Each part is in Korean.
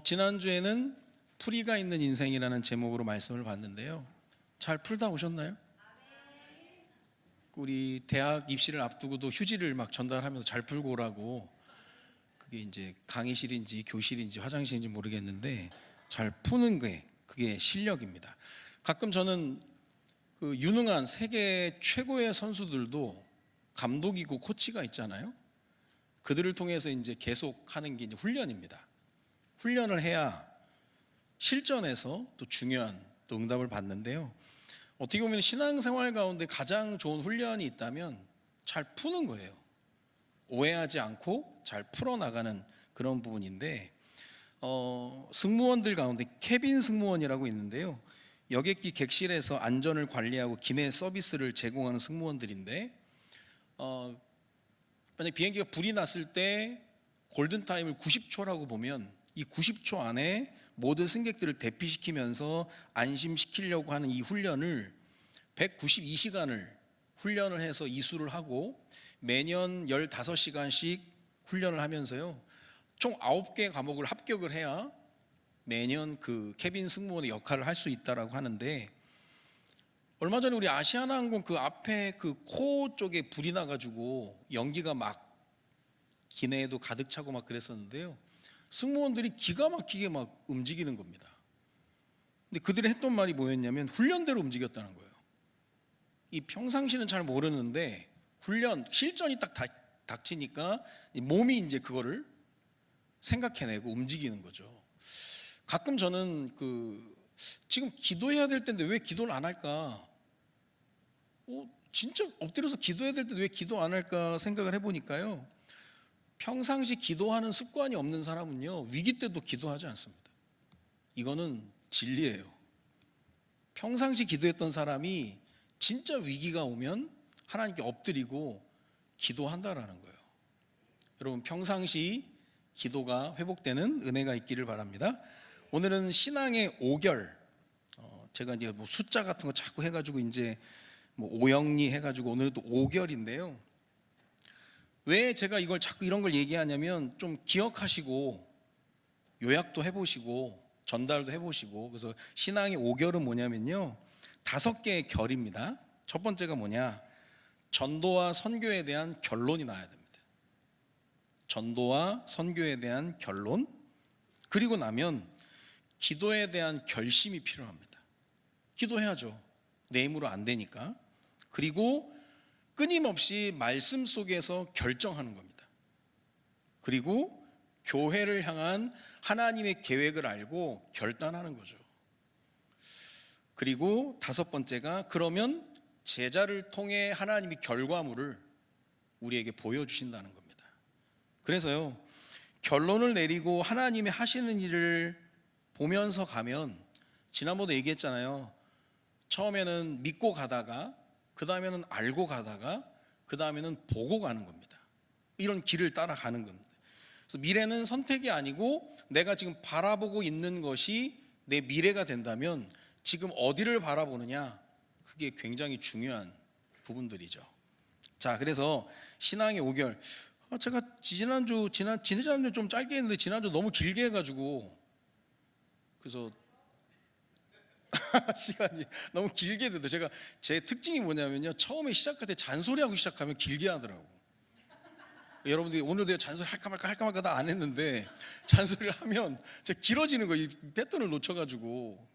지난주에는 풀이가 있는 인생이라는 제목으로 말씀을 봤는데요. 잘 풀다 오셨나요? 우리 대학 입시를 앞두고도 휴지를 막 전달하면서 잘 풀고 오라고, 그게 이제 강의실인지 교실인지 화장실인지 모르겠는데 잘 푸는 게 그게 실력입니다. 가끔 저는 그 유능한 세계 최고의 선수들도 감독이고 코치가 있잖아요. 그들을 통해서 이제 계속 하는 게 이제 훈련입니다. 훈련을 해야 실전에서 또 중요한 또 응답을 받는데요. 어떻게 보면 신앙생활 가운데 가장 좋은 훈련이 있다면 잘 푸는 거예요. 오해하지 않고 잘 풀어나가는 그런 부분인데, 승무원들 가운데 케빈 승무원이라고 있는데요. 여객기 객실에서 안전을 관리하고 기내 서비스를 제공하는 승무원들인데, 만약 비행기가 불이 났을 때 골든타임을 90초라고 보면 이 90초 안에 모든 승객들을 대피시키면서 안심시키려고 하는 이 훈련을 192시간을 훈련을 해서 이수를 하고 매년 15시간씩 훈련을 하면서요, 총 9개 과목을 합격을 해야 매년 그 케빈 승무원의 역할을 할 수 있다라고 하는데, 얼마 전에 우리 아시아나항공 그 앞에 그 코 쪽에 불이 나가지고 연기가 막 기내에도 가득 차고 막 그랬었는데요. 승무원들이 기가 막히게 막 움직이는 겁니다. 근데 그들이 했던 말이 뭐였냐면 훈련대로 움직였다는 거예요. 이 평상시는 잘 모르는데 훈련, 실전이 딱 닥치니까 몸이 이제 그거를 생각해내고 움직이는 거죠. 가끔 저는 지금 기도해야 될 텐데 왜 기도를 안 할까? 진짜 엎드려서 기도해야 될 텐데 왜 기도 안 할까 생각을 해보니까요, 평상시 기도하는 습관이 없는 사람은요, 위기 때도 기도하지 않습니다. 이거는 진리예요. 평상시 기도했던 사람이 진짜 위기가 오면 하나님께 엎드리고 기도한다라는 거예요. 여러분, 평상시 기도가 회복되는 은혜가 있기를 바랍니다. 오늘은 신앙의 5결, 제가 이제 뭐 숫자 같은 거 자꾸 해가지고 이제 뭐 오영리 해가지고 오늘은 또 5결인데요. 왜 제가 이걸 자꾸 이런 걸 얘기하냐면 좀 기억하시고 요약도 해보시고 전달도 해보시고, 그래서 신앙의 5결은 뭐냐면요, 5개의 결입니다. 첫 번째가 뭐냐, 전도와 선교에 대한 결론이 나야 됩니다. 전도와 선교에 대한 결론, 그리고 나면 기도에 대한 결심이 필요합니다. 기도해야죠. 내 힘으로 안 되니까. 그리고 끊임없이 말씀 속에서 결정하는 겁니다. 그리고 교회를 향한 하나님의 계획을 알고 결단하는 거죠. 그리고 5번째가, 그러면 제자를 통해 하나님이 결과물을 우리에게 보여주신다는 겁니다. 그래서요, 결론을 내리고 하나님이 하시는 일을 보면서 가면, 지난번에 얘기했잖아요. 처음에는 믿고 가다가, 그 다음에는 알고 가다가, 그 다음에는 보고 가는 겁니다. 이런 길을 따라가는 겁니다. 그래서 미래는 선택이 아니고 내가 지금 바라보고 있는 것이 내 미래가 된다면 지금 어디를 바라보느냐, 그게 굉장히 중요한 부분들이죠. 자, 그래서 신앙의 5결, 제가 지난주 좀 짧게 했는데 지난주 너무 길게 해가지고, 그래서 시간이 너무 길게 돼도, 제 특징이 뭐냐면요, 처음에 시작할 때 잔소리하고 시작하면 길게 하더라고. 여러분들이 오늘 내가 잔소리 할까 말까 다 안 했는데 잔소리를 하면 진짜 길어지는 거예요. 이 패턴을 놓쳐가지고.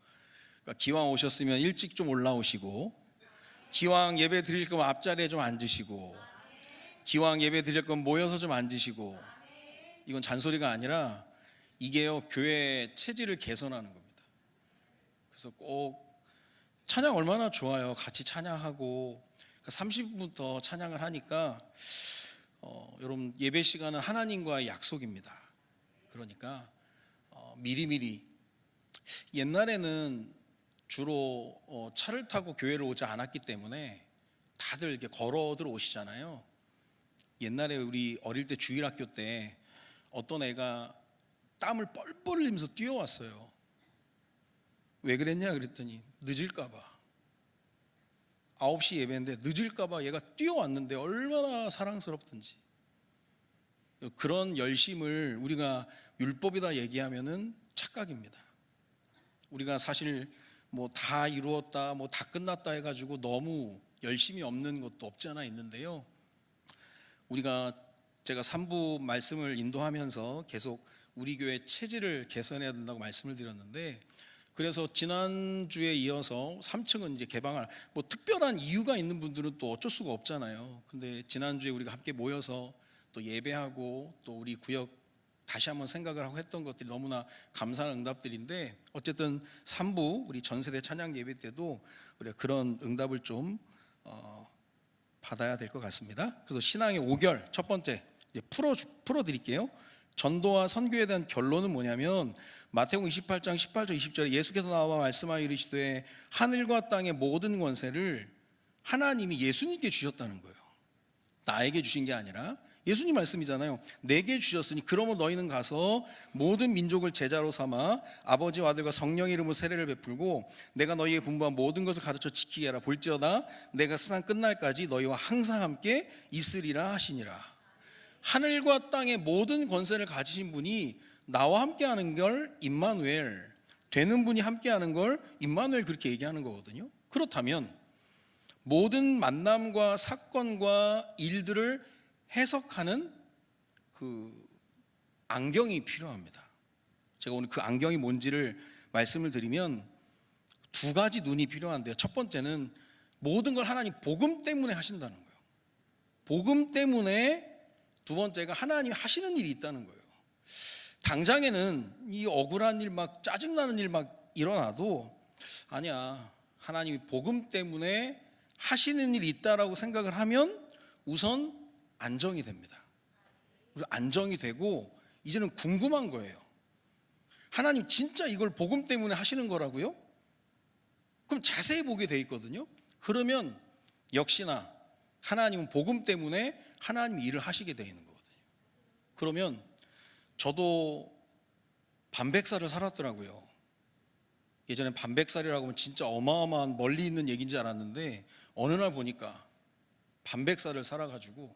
그러니까 기왕 오셨으면 일찍 좀 올라오시고, 기왕 예배 드릴 거면 앞자리에 좀 앉으시고, 기왕 예배 드릴 거면 모여서 좀 앉으시고. 이건 잔소리가 아니라 이게요, 교회 체질을 개선하는 겁니다. 그래서 꼭 찬양 얼마나 좋아요. 같이 찬양하고 30분부터 찬양을 하니까, 여러분, 예배 시간은 하나님과의 약속입니다. 그러니까 미리미리, 옛날에는 주로 차를 타고 교회를 오지 않았기 때문에 다들 이렇게 걸어 들어오시잖아요. 옛날에 우리 어릴 때 주일학교 때 어떤 애가 땀을 뻘뻘 흘리면서 뛰어왔어요. 왜 그랬냐 그랬더니 늦을까봐. 9시 예배인데 늦을까봐 얘가 뛰어왔는데 얼마나 사랑스럽든지. 그런 열심을 우리가 율법이다 얘기하면은 착각입니다. 우리가 사실 뭐 다 이루었다, 뭐 다 끝났다 해가지고 너무 열심이 없는 것도 없지 않아 있는데요. 제가 3부 말씀을 인도하면서 계속 우리 교회 체질을 개선해야 된다고 말씀을 드렸는데, 그래서 지난주에 이어서 3층은 이제 개방할, 뭐 특별한 이유가 있는 분들은 또 어쩔 수가 없잖아요. 근데 지난주에 우리가 함께 모여서 또 예배하고 또 우리 구역 다시 한번 생각을 하고 했던 것들이 너무나 감사한 응답들인데, 어쨌든 3부 우리 전세대 찬양 예배 때도 우리가 그런 응답을 좀 받아야 될 것 같습니다. 그래서 신앙의 5결 첫 번째 이제 풀어 드릴게요. 전도와 선교에 대한 결론은 뭐냐면, 마태복음 28장 18절 20절에 예수께서 나와 말씀하여 이르시되 하늘과 땅의 모든 권세를 하나님이 예수님께 주셨다는 거예요. 나에게 주신 게 아니라 예수님 말씀이잖아요. 내게 주셨으니 그러므로 너희는 가서 모든 민족을 제자로 삼아 아버지와 아들과 성령의 이름으로 세례를 베풀고 내가 너희에게 분부한 모든 것을 가르쳐 지키게 하라. 볼지어다 내가 세상 끝날까지 너희와 항상 함께 있으리라 하시니라. 하늘과 땅의 모든 권세를 가지신 분이 나와 함께하는 걸 임마누엘, 되는 분이 함께하는 걸 임마누엘, 그렇게 얘기하는 거거든요. 그렇다면 모든 만남과 사건과 일들을 해석하는 그 안경이 필요합니다. 제가 오늘 그 안경이 뭔지를 말씀을 드리면 두 가지 눈이 필요한데요. 첫 번째는 모든 걸 하나님 복음 때문에 하신다는 거예요. 복음 때문에. 두 번째가 하나님이 하시는 일이 있다는 거예요. 당장에는 이 억울한 일, 막 짜증나는 일 막 일어나도 아니야, 하나님이 복음 때문에 하시는 일이 있다라고 생각을 하면 우선 안정이 됩니다. 안정이 되고 이제는 궁금한 거예요. 하나님 진짜 이걸 복음 때문에 하시는 거라고요? 그럼 자세히 보게 돼 있거든요. 그러면 역시나 하나님은 복음 때문에 하나님이 일을 하시게 돼 있는 거거든요. 그러면 저도 반백살을 살았더라고요. 예전에 반백살이라고 하면 진짜 어마어마한 멀리 있는 얘기인 줄 알았는데 어느 날 보니까 반백살을 살아가지고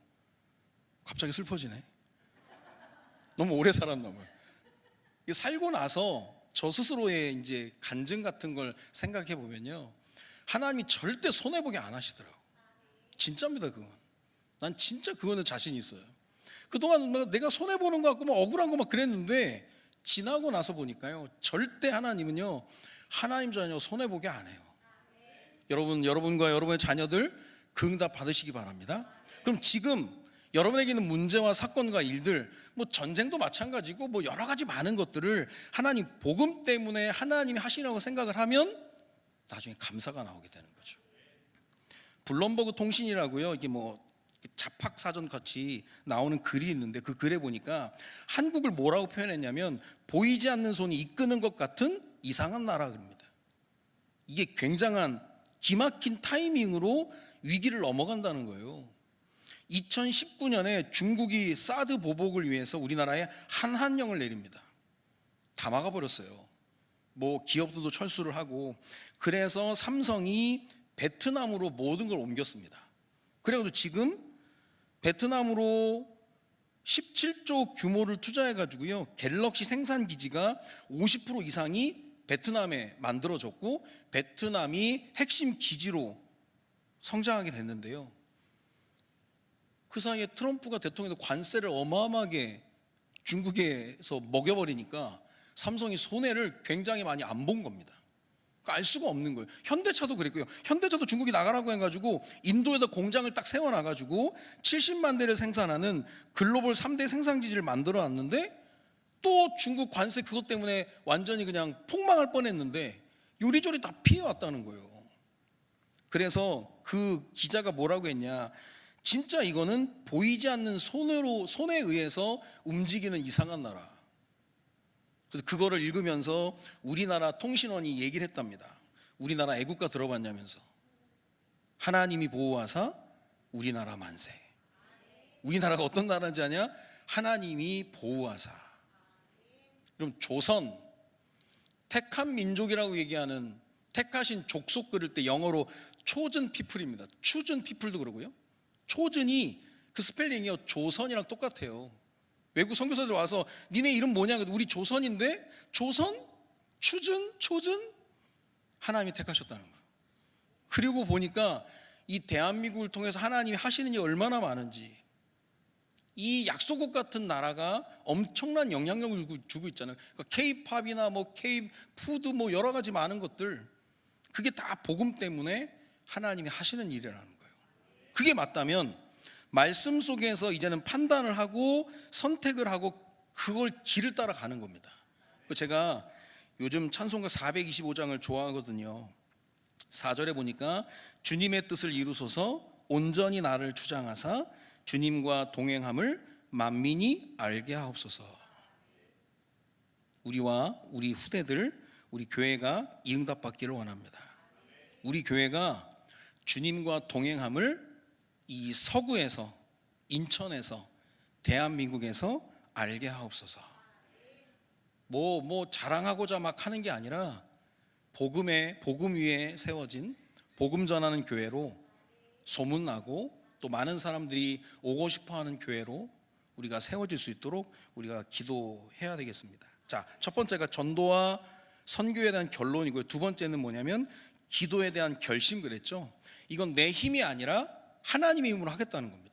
갑자기 슬퍼지네. 너무 오래 살았나 봐요. 살고 나서 저 스스로의 이제 간증 같은 걸 생각해 보면요, 하나님이 절대 손해보게 안 하시더라고요. 진짜입니다. 그건 난 진짜 그거는 자신이 있어요. 그동안 내가 손해보는 것 같고 막 억울한 거 막 그랬는데 지나고 나서 보니까요, 절대 하나님은요, 하나님 자녀 손해보게 안 해요. 여러분과 여러분의 자녀들 그 응답 받으시기 바랍니다. 그럼 지금 여러분에게 있는 문제와 사건과 일들, 뭐 전쟁도 마찬가지고 뭐 여러 가지 많은 것들을 하나님 복음 때문에 하나님이 하시라고 생각을 하면 나중에 감사가 나오게 되는 거죠. 블룸버그 통신이라고요, 이게 뭐 잡학사전 같이 나오는 글이 있는데 그 글에 보니까 한국을 뭐라고 표현했냐면 보이지 않는 손이 이끄는 것 같은 이상한 나라입니다. 이게 굉장한 기막힌 타이밍으로 위기를 넘어간다는 거예요. 2019년에 중국이 사드 보복을 위해서 우리나라에 한한령을 내립니다. 다 막아버렸어요. 뭐 기업들도 철수를 하고, 그래서 삼성이 베트남으로 모든 걸 옮겼습니다. 그래가지고 지금 베트남으로 17조 규모를 투자해가지고요, 갤럭시 생산 기지가 50% 이상이 베트남에 만들어졌고 베트남이 핵심 기지로 성장하게 됐는데요. 그 사이에 트럼프가 대통령도 관세를 어마어마하게 중국에서 먹여버리니까 삼성이 손해를 굉장히 많이 안 본 겁니다. 알 수가 없는 거예요. 현대차도 그랬고요. 현대차도 중국이 나가라고 해가지고 인도에다 공장을 딱 세워놔가지고 70만 대를 생산하는 글로벌 3대 생산기지를 만들어놨는데 또 중국 관세 그것 때문에 완전히 그냥 폭망할 뻔했는데 요리조리 다 피해왔다는 거예요. 그래서 그 기자가 뭐라고 했냐, 진짜 이거는 보이지 않는 손에 의해서 움직이는 이상한 나라. 그래서 그거를 읽으면서 우리나라 통신원이 얘기를 했답니다. 우리나라 애국가 들어봤냐면서. 하나님이 보호하사 우리나라 만세. 우리나라가 어떤 나라인지 아냐? 하나님이 보호하사. 그럼 조선, 택한 민족이라고 얘기하는, 택하신 족속 그럴 때 영어로 chosen people입니다. chosen people도 그러고요. chosen이 그 스펠링이요, 조선이랑 똑같아요. 외국 선교사들 와서 니네 이름 뭐냐? 우리 조선인데 조선? 추준? 초준? 하나님이 택하셨다는 거예요. 그리고 보니까 이 대한민국을 통해서 하나님이 하시는 일이 얼마나 많은지, 이 약소국 같은 나라가 엄청난 영향력을 주고 있잖아요. 그러니까 K-팝이나 뭐 K-푸드 뭐 여러 가지 많은 것들, 그게 다 복음 때문에 하나님이 하시는 일이라는 거예요. 그게 맞다면 말씀 속에서 이제는 판단을 하고 선택을 하고 그걸 길을 따라가는 겁니다. 제가 요즘 찬송가 425장을 좋아하거든요. 4절에 보니까 주님의 뜻을 이루소서 온전히 나를 주장하사 주님과 동행함을 만민이 알게 하옵소서. 우리와 우리 후대들, 우리 교회가 이 응답 받기를 원합니다. 우리 교회가 주님과 동행함을 이 서구에서, 인천에서, 대한민국에서 알게 하옵소서. 뭐 자랑하고자 막 하는 게 아니라 복음 위에 세워진 복음 전하는 교회로 소문나고 또 많은 사람들이 오고 싶어하는 교회로 우리가 세워질 수 있도록 우리가 기도해야 되겠습니다. 자, 첫 번째가 전도와 선교에 대한 결론이고요. 두 번째는 뭐냐면 기도에 대한 결심 그랬죠. 이건 내 힘이 아니라 하나님의 힘으로 하겠다는 겁니다.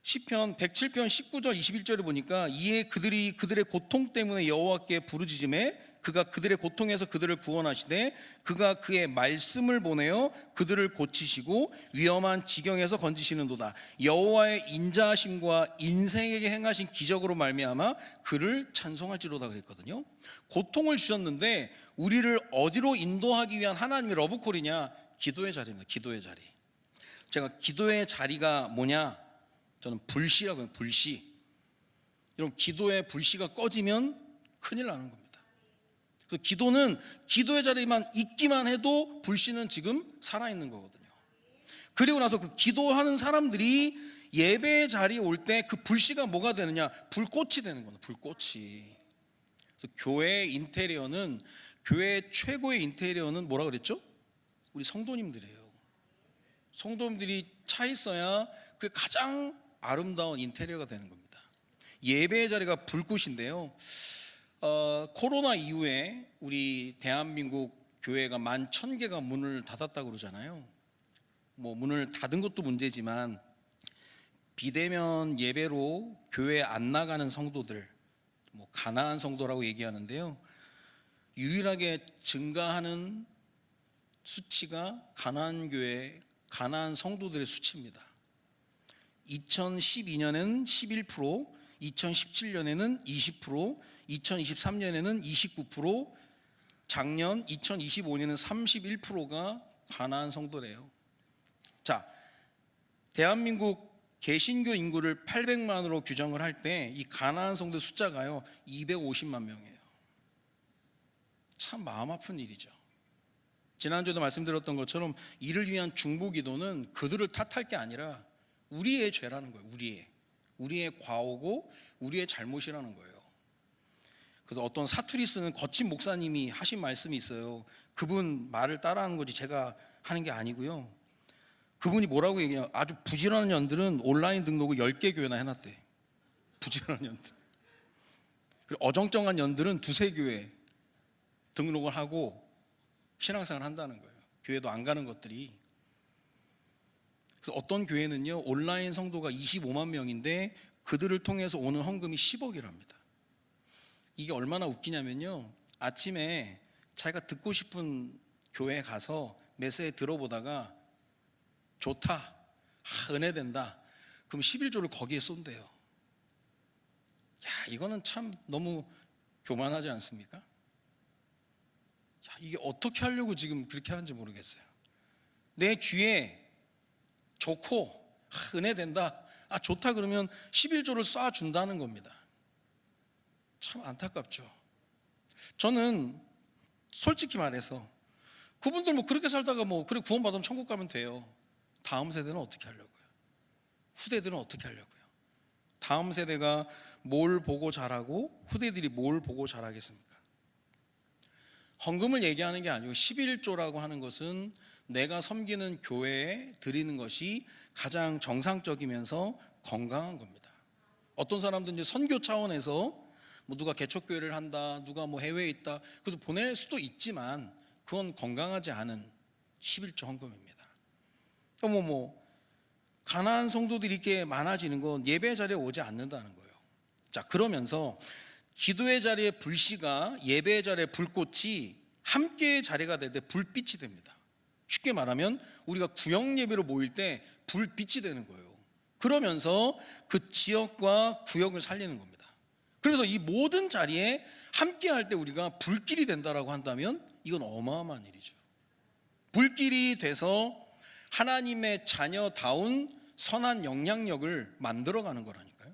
시편 107편 19절 21절을 보니까 이에 그들이 그들의 고통 때문에 여호와께 부르짖음에 그가 그들의 고통에서 그들을 구원하시되 그가 그의 말씀을 보내어 그들을 고치시고 위험한 지경에서 건지시는도다. 여호와의 인자하심과 인생에게 행하신 기적으로 말미암아 그를 찬송할지로다 그랬거든요. 고통을 주셨는데 우리를 어디로 인도하기 위한 하나님의 러브콜이냐? 기도의 자리입니다. 기도의 자리. 제가 기도의 자리가 뭐냐? 저는 불씨라고 해요. 불씨. 여러분, 기도의 불씨가 꺼지면 큰일 나는 겁니다. 그래서 기도는 기도의 자리만 있기만 해도 불씨는 지금 살아있는 거거든요. 그리고 나서 그 기도하는 사람들이 예배의 자리에 올 때 그 불씨가 뭐가 되느냐? 불꽃이 되는 거예요. 불꽃이. 그래서 교회의 인테리어는, 교회의 최고의 인테리어는 뭐라 그랬죠? 우리 성도님들이에요. 성도님들이 차 있어야 그 가장 아름다운 인테리어가 되는 겁니다. 예배의 자리가 불꽃인데요. 코로나 이후에 우리 대한민국 교회가 11,000개가 문을 닫았다고 그러잖아요. 뭐 문을 닫은 것도 문제지만 비대면 예배로 교회 안 나가는 성도들, 뭐 가난한 성도라고 얘기하는데요. 유일하게 증가하는 수치가 가난한 교회, 가난한 성도들의 수치입니다. 2012년에는 11%, 2017년에는 20%, 2023년에는 29%, 작년 2025년에는 31%가 가난한 성도래요. 자, 대한민국 개신교 인구를 800만으로 규정을 할 때 이 가난한 성도 숫자가요 250만 명이에요. 참 마음 아픈 일이죠. 지난주에도 말씀드렸던 것처럼 이를 위한 중보기도는 그들을 탓할 게 아니라 우리의 죄라는 거예요. 우리의 과오고 우리의 잘못이라는 거예요. 그래서 어떤 사투리 쓰는 거친 목사님이 하신 말씀이 있어요. 그분 말을 따라하는 거지 제가 하는 게 아니고요. 그분이 뭐라고 얘기해요? 아주 부지런한 년들은 온라인 등록을 10개 교회나 해놨대. 부지런한 년들. 그리고 어정쩡한 년들은 2-3교회 등록을 하고 신앙생활을 한다는 거예요. 교회도 안 가는 것들이. 그래서 어떤 교회는요 온라인 성도가 25만 명인데 그들을 통해서 오는 헌금이 10억이랍니다. 이게 얼마나 웃기냐면요, 아침에 자기가 듣고 싶은 교회에 가서 메시지 들어보다가 좋다, 은혜된다, 그럼 11조를 거기에 쏜대요. 야, 이거는 참 너무 교만하지 않습니까? 야, 이게 어떻게 하려고 지금 그렇게 하는지 모르겠어요. 내 귀에 좋고 은혜된다, 좋다 그러면 11조를 쏴준다는 겁니다. 참 안타깝죠. 저는 솔직히 말해서 그분들 뭐 그렇게 살다가 뭐 그래 구원받으면 천국 가면 돼요. 다음 세대는 어떻게 하려고요? 후대들은 어떻게 하려고요? 다음 세대가 뭘 보고 자라고 후대들이 뭘 보고 자라겠습니까? 헌금을 얘기하는 게 아니고 11조라고 하는 것은 내가 섬기는 교회에 드리는 것이 가장 정상적이면서 건강한 겁니다. 어떤 사람들은 이제 선교 차원에서 뭐 누가 개척교회를 한다, 누가 뭐 해외에 있다, 그래서 보낼 수도 있지만 그건 건강하지 않은 11조 헌금입니다. 가난한 성도들이 이렇게 많아지는 건 예배 자리에 오지 않는다는 거예요. 자, 그러면서 기도의 자리에 불씨가 예배의 자리에 불꽃이 함께의 자리가 될 때 불빛이 됩니다. 쉽게 말하면 우리가 구역 예배로 모일 때 불빛이 되는 거예요. 그러면서 그 지역과 구역을 살리는 겁니다. 그래서 이 모든 자리에 함께 할 때 우리가 불길이 된다라고 한다면 이건 어마어마한 일이죠. 불길이 돼서 하나님의 자녀다운 선한 영향력을 만들어가는 거라니까요.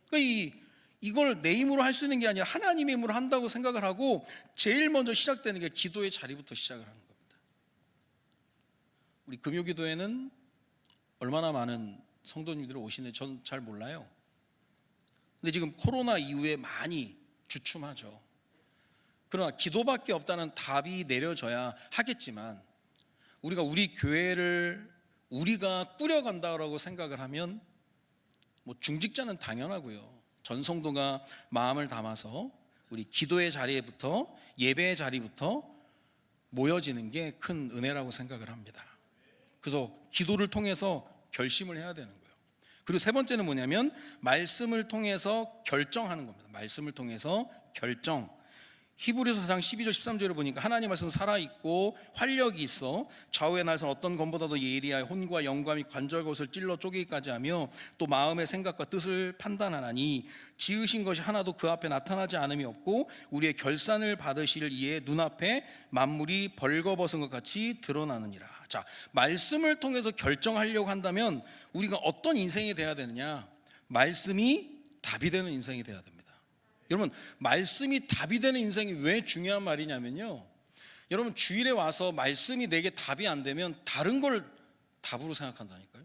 그러니까 이걸 내 힘으로 할 수 있는 게 아니라 하나님의 힘으로 한다고 생각을 하고 제일 먼저 시작되는 게 기도의 자리부터 시작을 하는 겁니다. 우리 금요기도에는 얼마나 많은 성도님들이 오시는지 전 잘 몰라요. 근데 지금 코로나 이후에 많이 주춤하죠. 그러나 기도밖에 없다는 답이 내려져야 하겠지만 우리가 우리 교회를 우리가 꾸려간다고 생각을 하면 뭐 중직자는 당연하고요. 전 성도가 마음을 담아서 우리 기도의 자리에부터 예배의 자리부터 모여지는 게 큰 은혜라고 생각을 합니다. 그래서 기도를 통해서 결심을 해야 되는 거예요. 그리고 세 번째는 뭐냐면 말씀을 통해서 결정하는 겁니다. 말씀을 통해서 결정. 히브리서 4장 12절 13절을 보니까 하나님 말씀은 살아있고 활력이 있어 좌우의 날선 어떤 검보다도 예리하여 혼과 영과 및 관절곳을 찔러 쪼개기까지 하며 또 마음의 생각과 뜻을 판단하나니 지으신 것이 하나도 그 앞에 나타나지 않음이 없고 우리의 결산을 받으실 이에 눈앞에 만물이 벌거벗은 것 같이 드러나느니라. 자, 말씀을 통해서 결정하려고 한다면 우리가 어떤 인생이 돼야 되느냐? 말씀이 답이 되는 인생이 돼야 됩니다. 여러분, 말씀이 답이 되는 인생이 왜 중요한 말이냐면요, 여러분 주일에 와서 말씀이 내게 답이 안 되면 다른 걸 답으로 생각한다니까요.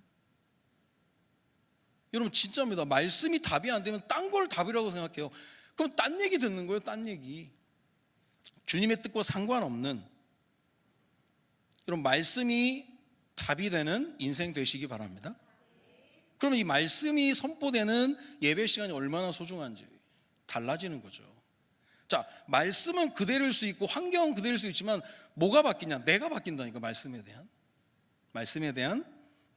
여러분 진짜입니다. 말씀이 답이 안 되면 딴 걸 답이라고 생각해요. 그럼 딴 얘기 듣는 거예요. 딴 얘기. 주님의 뜻과 상관없는, 여러분 말씀이 답이 되는 인생 되시기 바랍니다. 그러면 이 말씀이 선포되는 예배 시간이 얼마나 소중한지 달라지는 거죠. 자, 말씀은 그대로일 수 있고 환경은 그대로일 수 있지만 뭐가 바뀌냐? 내가 바뀐다니까. 말씀에 대한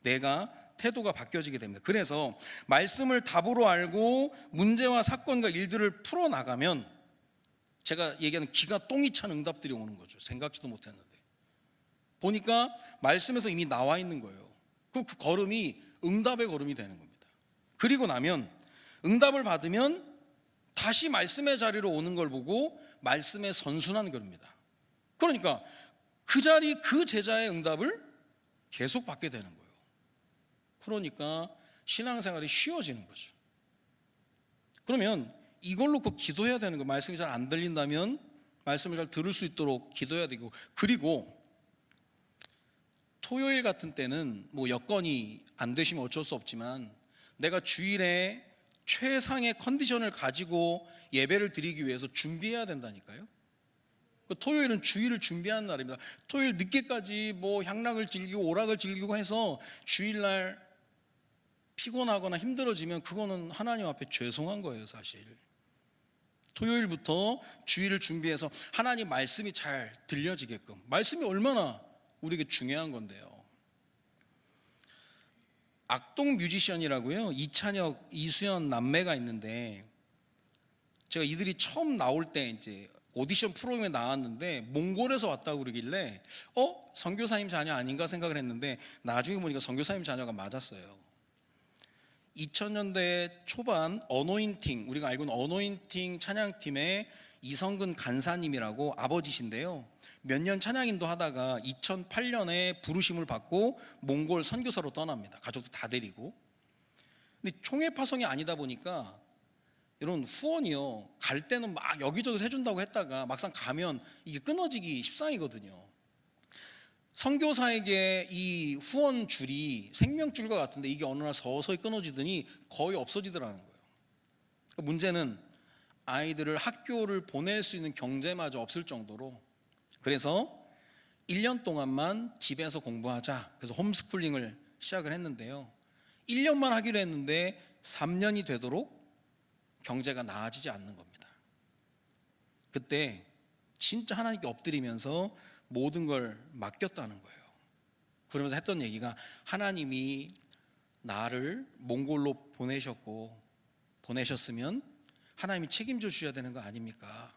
내가 태도가 바뀌어지게 됩니다. 그래서 말씀을 답으로 알고 문제와 사건과 일들을 풀어나가면 제가 얘기하는 기가 똥이 찬 응답들이 오는 거죠. 생각지도 못했는데 보니까 말씀에서 이미 나와 있는 거예요. 그 걸음이 응답의 걸음이 되는 겁니다. 그리고 나면 응답을 받으면 다시 말씀의 자리로 오는 걸 보고 말씀에 선순환 겁니다. 그러니까 그 자리 그 제자의 응답을 계속 받게 되는 거예요. 그러니까 신앙생활이 쉬워지는 거죠. 그러면 이걸 놓고 기도해야 되는 거예요. 말씀이 잘 안 들린다면 말씀을 잘 들을 수 있도록 기도해야 되고, 그리고 토요일 같은 때는 뭐 여건이 안 되시면 어쩔 수 없지만 내가 주일에 최상의 컨디션을 가지고 예배를 드리기 위해서 준비해야 된다니까요. 토요일은 주일을 준비하는 날입니다. 토요일 늦게까지 뭐 향락을 즐기고 오락을 즐기고 해서 주일날 피곤하거나 힘들어지면 그거는 하나님 앞에 죄송한 거예요. 사실 토요일부터 주일을 준비해서 하나님 말씀이 잘 들려지게끔, 말씀이 얼마나 우리에게 중요한 건데요. 악동 뮤지션이라고요, 이찬혁, 이수연 남매가 있는데 제가 이들이 처음 나올 때 이제 오디션 프로그램에 나왔는데 몽골에서 왔다고 그러길래 선교사님 자녀 아닌가 생각을 했는데 나중에 보니까 선교사님 자녀가 맞았어요. 2000년대 초반 어노인팅, 우리가 알고 있는 어노인팅 찬양팀의 이성근 간사님이라고 아버지신데요, 몇 년 찬양인도 하다가 2008년에 부르심을 받고 몽골 선교사로 떠납니다. 가족도 다 데리고. 근데 총회 파송이 아니다 보니까 이런 후원이요, 갈 때는 막 여기저기서 해준다고 했다가 막상 가면 이게 끊어지기 십상이거든요. 선교사에게 이 후원 줄이 생명줄과 같은데 이게 어느 날 서서히 끊어지더니 거의 없어지더라는 거예요. 그러니까 문제는 아이들을 학교를 보낼 수 있는 경제마저 없을 정도로, 그래서 1년 동안만 집에서 공부하자, 그래서 홈스쿨링을 시작을 했는데요, 1년만 하기로 했는데 3년이 되도록 경제가 나아지지 않는 겁니다. 그때 진짜 하나님께 엎드리면서 모든 걸 맡겼다는 거예요. 그러면서 했던 얘기가, 하나님이 나를 몽골로 보내셨으면 하나님이 책임져 주셔야 되는 거 아닙니까?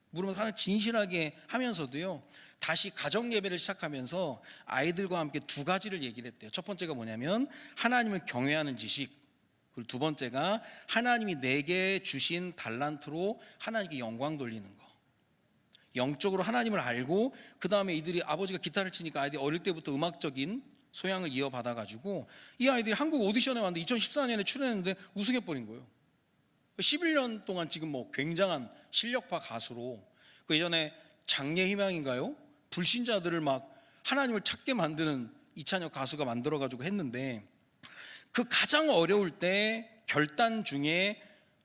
물으면서 하나님 진실하게 하면서도요, 다시 가정 예배를 시작하면서 아이들과 함께 두 가지를 얘기를 했대요. 첫 번째가 뭐냐면 하나님을 경외하는 지식, 그리고 두 번째가 하나님이 내게 주신 달란트로 하나님께 영광 돌리는 거. 영적으로 하나님을 알고, 그 다음에 이들이, 아버지가 기타를 치니까 아이들이 어릴 때부터 음악적인 소양을 이어받아가지고 이 아이들이 한국 오디션에 왔는데 2014년에 출연했는데 우승해버린 거예요. 11년 동안 지금 뭐 굉장한 실력파 가수로, 그 예전에 장래희망인가요? 불신자들을 막 하나님을 찾게 만드는 이찬혁 가수가 만들어가지고 했는데, 그 가장 어려울 때 결단 중에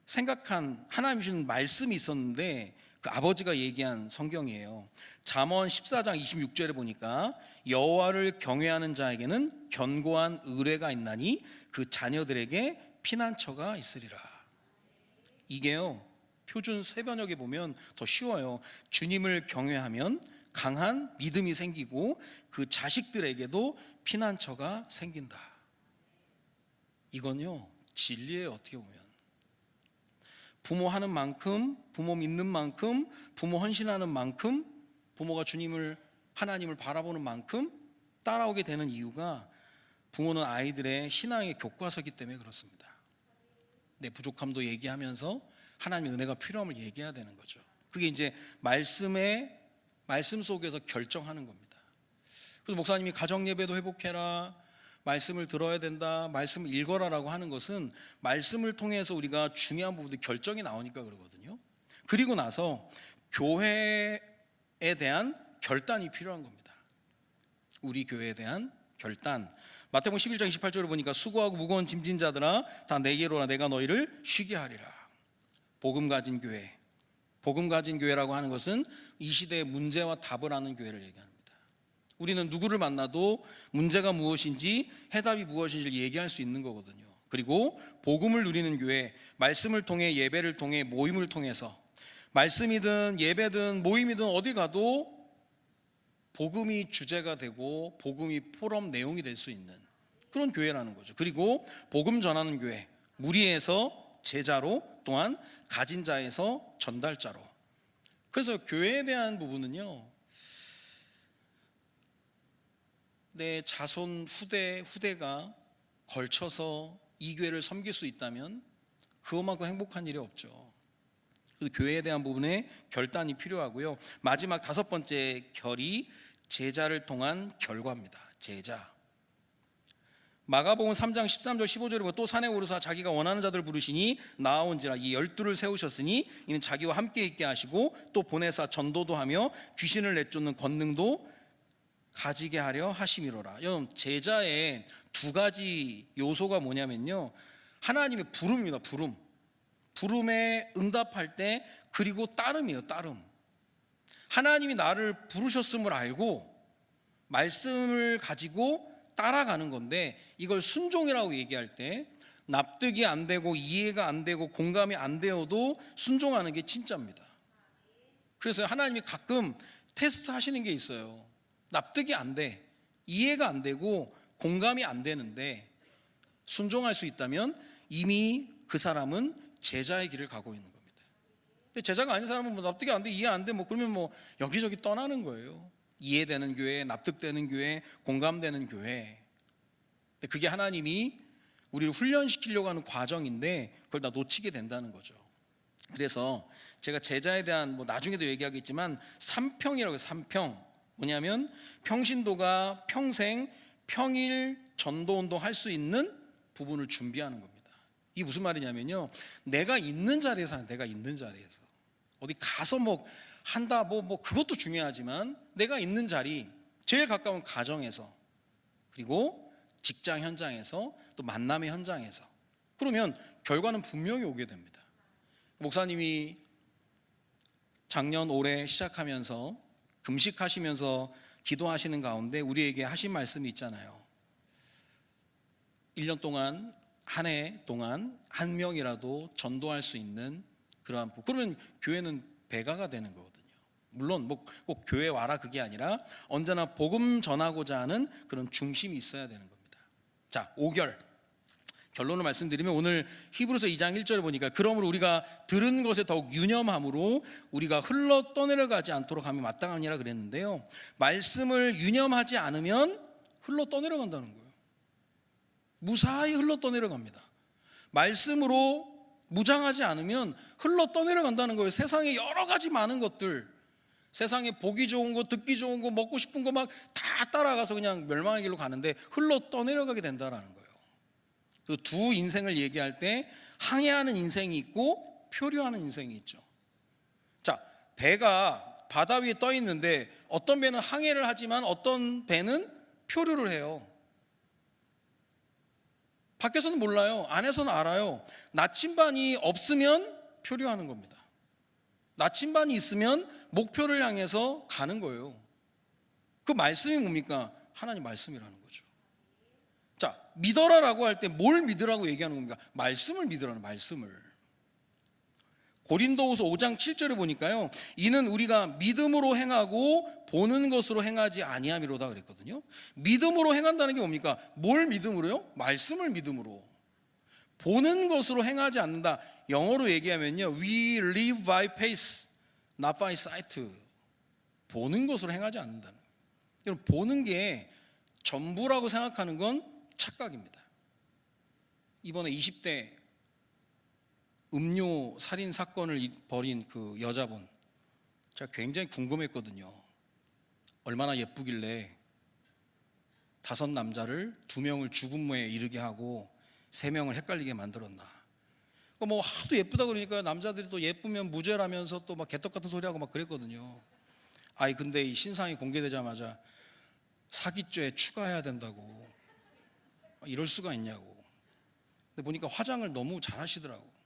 생각한 하나님 주신 말씀이 있었는데, 그 아버지가 얘기한 성경이에요. 잠언 14장 26절에 보니까 여호와를 경외하는 자에게는 견고한 의뢰가 있나니 그 자녀들에게 피난처가 있으리라. 이게요, 표준 쇠번역에 보면 더 쉬워요. 주님을 경외하면 강한 믿음이 생기고 그 자식들에게도 피난처가 생긴다. 이건요 진리예요. 어떻게 보면 부모 하는 만큼, 부모 믿는 만큼, 부모 헌신하는 만큼, 부모가 주님을, 하나님을 바라보는 만큼 따라오게 되는 이유가, 부모는 아이들의 신앙의 교과서이기 때문에 그렇습니다. 내 부족함도 얘기하면서 하나님의 은혜가 필요함을 얘기해야 되는 거죠. 그게 이제 말씀 속에서 결정하는 겁니다. 그래서 목사님이 가정 예배도 회복해라, 말씀을 들어야 된다, 말씀을 읽어라라고 하는 것은 말씀을 통해서 우리가 중요한 부분들 결정이 나오니까 그러거든요. 그리고 나서 교회에 대한 결단이 필요한 겁니다. 우리 교회에 대한 결단. 마태복음 11장 28절을 보니까 수고하고 무거운 짐진 자들아 다 내게로 오라, 내가 너희를 쉬게 하리라. 복음 가진 교회. 복음 가진 교회라고 하는 것은 이 시대의 문제와 답을 아는 교회를 얘기합니다. 우리는 누구를 만나도 문제가 무엇인지 해답이 무엇인지를 얘기할 수 있는 거거든요. 그리고 복음을 누리는 교회, 말씀을 통해, 예배를 통해, 모임을 통해서, 말씀이든 예배든 모임이든 어디 가도 복음이 주제가 되고 복음이 포럼 내용이 될 수 있는 그런 교회라는 거죠. 그리고 복음 전하는 교회, 무리에서 제자로, 또한 가진 자에서 전달자로. 그래서 교회에 대한 부분은요, 내 자손 후대가 걸쳐서 이 교회를 섬길 수 있다면 그것만큼 행복한 일이 없죠. 그래서 교회에 대한 부분에 결단이 필요하고요. 마지막 다섯 번째 결이 제자를 통한 결과입니다. 제자. 마가복음 3장 13절 15절에 보면 또 산에 오르사 자기가 원하는 자들을 부르시니 나아온지라. 이 12를 세우셨으니 이는 자기와 함께 있게 하시고 또 보내사 전도도 하며 귀신을 내쫓는 권능도 가지게 하려 하심이로라. 여러분, 제자의 두 가지 요소가 뭐냐면요, 하나님의 부름입니다. 부름에 응답할 때, 그리고 따름이에요. 따름. 하나님이 나를 부르셨음을 알고 말씀을 가지고 따라가는 건데, 이걸 순종이라고 얘기할 때 납득이 안 되고 이해가 안 되고 공감이 안 되어도 순종하는 게 진짜입니다. 그래서 하나님이 가끔 테스트 하시는 게 있어요. 납득이 안 돼, 이해가 안 되고 공감이 안 되는데 순종할 수 있다면 이미 그 사람은 제자의 길을 가고 있는 겁니다. 근데 제자가 아닌 사람은 뭐 납득이 안 돼, 이해 안 돼, 뭐 그러면 뭐 여기저기 떠나는 거예요. 이해되는 교회, 납득되는 교회, 공감되는 교회. 근데 그게 하나님이 우리를 훈련시키려고 하는 과정인데 그걸 다 놓치게 된다는 거죠. 그래서 제가 제자에 대한, 뭐 나중에도 얘기하겠지만 3평이라고 해요. 3평. 뭐냐면 평신도가 평생 평일 전도운동 할 수 있는 부분을 준비하는 겁니다. 이게 무슨 말이냐면요, 내가 있는 자리에서 하는, 내가 있는 자리에서 어디 가서 뭐 한다, 뭐 그것도 중요하지만 내가 있는 자리, 제일 가까운 가정에서, 그리고 직장 현장에서, 또 만남의 현장에서, 그러면 결과는 분명히 오게 됩니다. 목사님이 작년 올해 시작하면서 금식하시면서 기도하시는 가운데 우리에게 하신 말씀이 있잖아요. 1년 동안 한 해 동안 한 명이라도 전도할 수 있는 그러한 그러면 교회는 배가가 되는 거거든요. 물론 꼭 교회 와라 그게 아니라 언제나 복음 전하고자 하는 그런 중심이 있어야 되는 겁니다. 자, 5결 결론을 말씀드리면 오늘 히브리서 2장 1절에 보니까 그러므로 우리가 들은 것에 더욱 유념함으로 우리가 흘러 떠내려가지 않도록 하면 마땅하니라 그랬는데요, 말씀을 유념하지 않으면 흘러 떠내려간다는 거예요. 무사히 흘러 떠내려갑니다. 말씀으로 무장하지 않으면 흘러 떠내려간다는 거예요. 세상에 여러 가지 많은 것들, 세상에 보기 좋은 거, 듣기 좋은 거, 먹고 싶은 거 막 다 따라가서 그냥 멸망의 길로 가는데 흘러 떠내려가게 된다는 거예요. 그 두 인생을 얘기할 때 항해하는 인생이 있고 표류하는 인생이 있죠. 자, 배가 바다 위에 떠 있는데 어떤 배는 항해를 하지만 어떤 배는 표류를 해요. 밖에서는 몰라요. 안에서는 알아요. 나침반이 없으면 표류하는 겁니다. 나침반이 있으면 목표를 향해서 가는 거예요. 그 말씀이 뭡니까? 하나님 말씀이라는 거죠. 자, 믿어라라고 할 때 뭘 믿으라고 얘기하는 겁니까? 말씀을 믿으라는, 말씀을. 고린도후서 5장 7절에 보니까요, 이는 우리가 믿음으로 행하고 보는 것으로 행하지 아니함이로다 그랬거든요. 믿음으로 행한다는 게 뭡니까? 뭘 믿음으로요? 말씀을 믿음으로. 보는 것으로 행하지 않는다. 영어로 얘기하면요, we live by faith, not by sight. 보는 것으로 행하지 않는다는 거예요. 여러분, 보는 게 전부라고 생각하는 건 착각입니다. 이번에 20대 음료 살인 사건을 벌인 그 여자분, 제가 굉장히 궁금했거든요. 얼마나 예쁘길래 5 남자를 2명을 죽음에 이르게 하고 3명을 헷갈리게 만들었나. 뭐 하도 예쁘다 그러니까 남자들이 또 예쁘면 무죄라면서 또 막 개떡 같은 소리하고 막 그랬거든요. 아이, 근데 이 신상이 공개되자마자 사기죄 추가해야 된다고, 이럴 수가 있냐고. 근데 보니까 화장을 너무 잘하시더라고.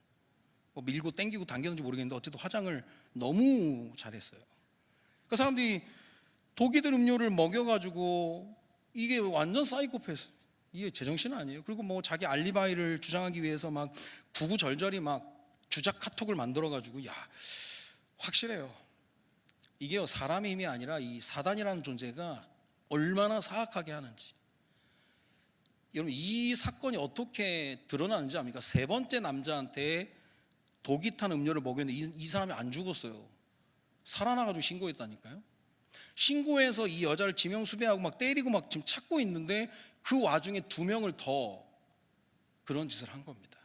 뭐 밀고 땡기고 당겼는지 모르겠는데 어쨌든 화장을 너무 잘했어요. 그 사람들이 독이 든 음료를 먹여가지고 이게 완전 사이코패스, 이게 제정신 아니에요. 그리고 뭐 자기 알리바이를 주장하기 위해서 막 구구절절히 막 주작 카톡을 만들어가지고, 야, 확실해요. 이게요, 사람의 힘이 아니라 이 사단이라는 존재가 얼마나 사악하게 하는지. 여러분, 이 사건이 어떻게 드러나는지 압니까? 3번째 남자한테 독이 탄 음료를 먹였는데 이 사람이 안 죽었어요. 살아나가지고 신고했다니까요. 신고해서 이 여자를 지명수배하고 막 때리고 막 지금 찾고 있는데 그 와중에 2명을 더 그런 짓을 한 겁니다.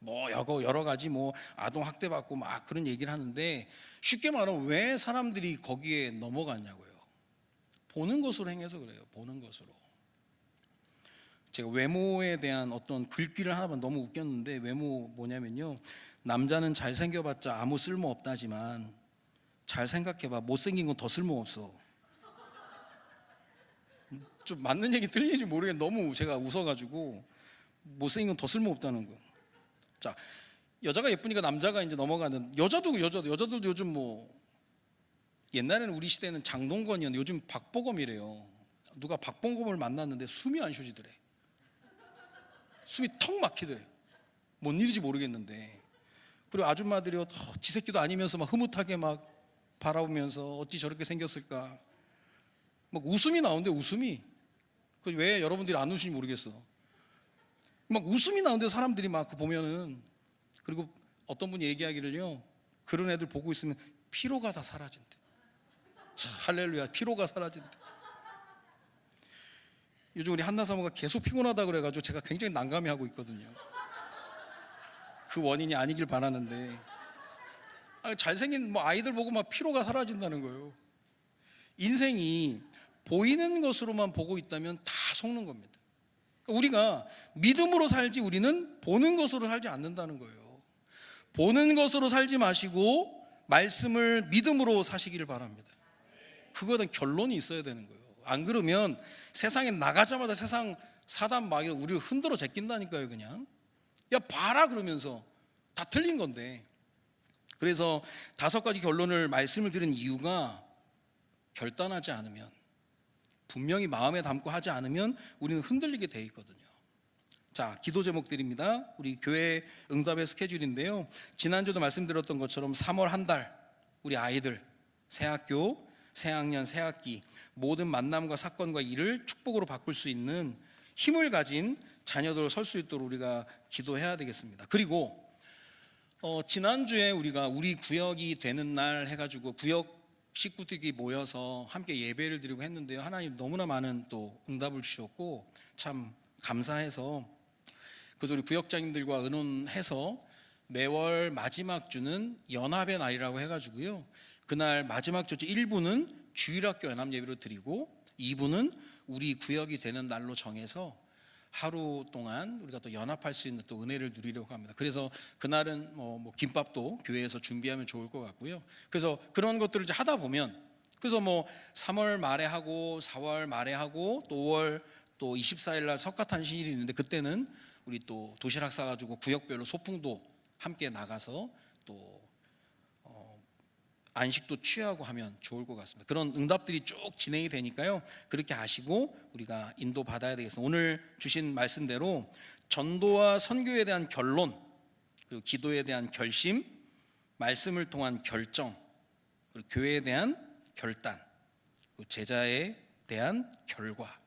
뭐 여러 가지 뭐 아동 학대 받고 막 그런 얘기를 하는데, 쉽게 말하면 왜 사람들이 거기에 넘어갔냐고요. 보는 것으로 행해서 그래요. 보는 것으로. 제가 외모에 대한 어떤 글귀를 하나만 너무 웃겼는데, 외모 뭐냐면요, 남자는 잘생겨봤자 아무 쓸모 없다지만 잘 생각해봐, 못생긴 건 더 쓸모없어. 좀 맞는 얘기 틀리는지 모르겠는데 너무 제가 웃어가지고, 못생긴 건 더 쓸모없다는 거. 자, 여자가 예쁘니까 남자가 이제 넘어가는, 여자들도 요즘 뭐 옛날에는 우리 시대는 장동건이었는데 요즘 박보검이래요. 누가 박보검을 만났는데 숨이 안 쉬어지더래. 숨이 턱 막히더래. 뭔 일인지 모르겠는데. 그리고 아줌마들이 지 새끼도 아니면서 막 흐뭇하게 막 바라보면서 어찌 저렇게 생겼을까. 막 웃음이 나오는데, 웃음이. 그 왜 여러분들이 안 웃으신지 모르겠어. 막 웃음이 나오는데 사람들이 막 보면은, 그리고 어떤 분이 얘기하기를요, 그런 애들 보고 있으면 피로가 다 사라진대. 자, 할렐루야, 피로가 사라진대. 요즘 우리 한나 사모가 계속 피곤하다 그래가지고 제가 굉장히 난감해하고 있거든요. 그 원인이 아니길 바라는데, 잘생긴 뭐 아이들 보고 막 피로가 사라진다는 거예요. 인생이 보이는 것으로만 보고 있다면 다 속는 겁니다. 우리가 믿음으로 살지 우리는 보는 것으로 살지 않는다는 거예요. 보는 것으로 살지 마시고 말씀을 믿음으로 사시기를 바랍니다. 그거에 대한 결론이 있어야 되는 거예요. 안 그러면 세상에 나가자마자 세상 사단 막 우리를 흔들어 제낀다니까요. 그냥 야 봐라 그러면서 다 틀린 건데. 그래서 5가지 결론을 말씀을 드린 이유가, 결단하지 않으면, 분명히 마음에 담고 하지 않으면 우리는 흔들리게 돼 있거든요. 자, 기도 제목들입니다. 우리 교회 응답의 스케줄인데요. 지난주도 말씀드렸던 것처럼 3월 한 달 우리 아이들 새학교, 새학년, 새학기 모든 만남과 사건과 일을 축복으로 바꿀 수 있는 힘을 가진 자녀들 설 수 있도록 우리가 기도해야 되겠습니다. 그리고 지난주에 우리가 우리 구역이 되는 날 해가지고 구역 식구들이 모여서 함께 예배를 드리고 했는데요. 하나님 너무나 많은 또 응답을 주셨고 참 감사해서 그래서 우리 구역장님들과 의논해서 매월 마지막 주는 연합의 날이라고 해가지고요. 그날 마지막 주 1부는 주일학교 연합 예배로 드리고 2부는 우리 구역이 되는 날로 정해서 하루 동안 우리가 또 연합할 수 있는 또 은혜를 누리려고 합니다. 그래서 그날은 뭐 김밥도 교회에서 준비하면 좋을 것 같고요. 그래서 그런 것들을 이제 하다 보면 그래서 3월 말에 하고 4월 말에 하고 또 5월 또 24일 날 석가탄신일이 있는데 그때는 우리 또 도시락 싸가지고 구역별로 소풍도 함께 나가서 또 안식도 취하고 하면 좋을 것 같습니다. 그런 응답들이 쭉 진행이 되니까요. 그렇게 하시고 우리가 인도 받아야 되겠습니다. 오늘 주신 말씀대로 전도와 선교에 대한 결론, 그리고 기도에 대한 결심, 말씀을 통한 결정, 그리고 교회에 대한 결단, 그리고 제자에 대한 결과,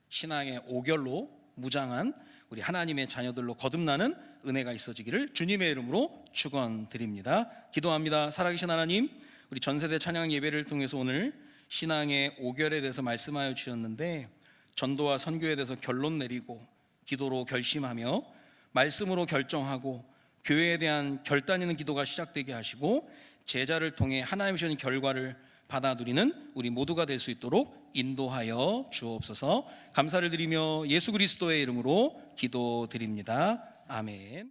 신앙의 오결로 무장한 우리 하나님의 자녀들로 거듭나는 은혜가 있어지기를 주님의 이름으로 축원드립니다. 기도합니다. 살아계신 하나님, 우리 전세대 찬양 예배를 통해서 오늘 신앙의 오결에 대해서 말씀하여 주셨는데 전도와 선교에 대해서 결론 내리고 기도로 결심하며 말씀으로 결정하고 교회에 대한 결단 있는 기도가 시작되게 하시고 제자를 통해 하나님이 주신 결과를 받아 누리는 우리 모두가 될 수 있도록 인도하여 주옵소서. 감사를 드리며 예수 그리스도의 이름으로 기도드립니다. 아멘.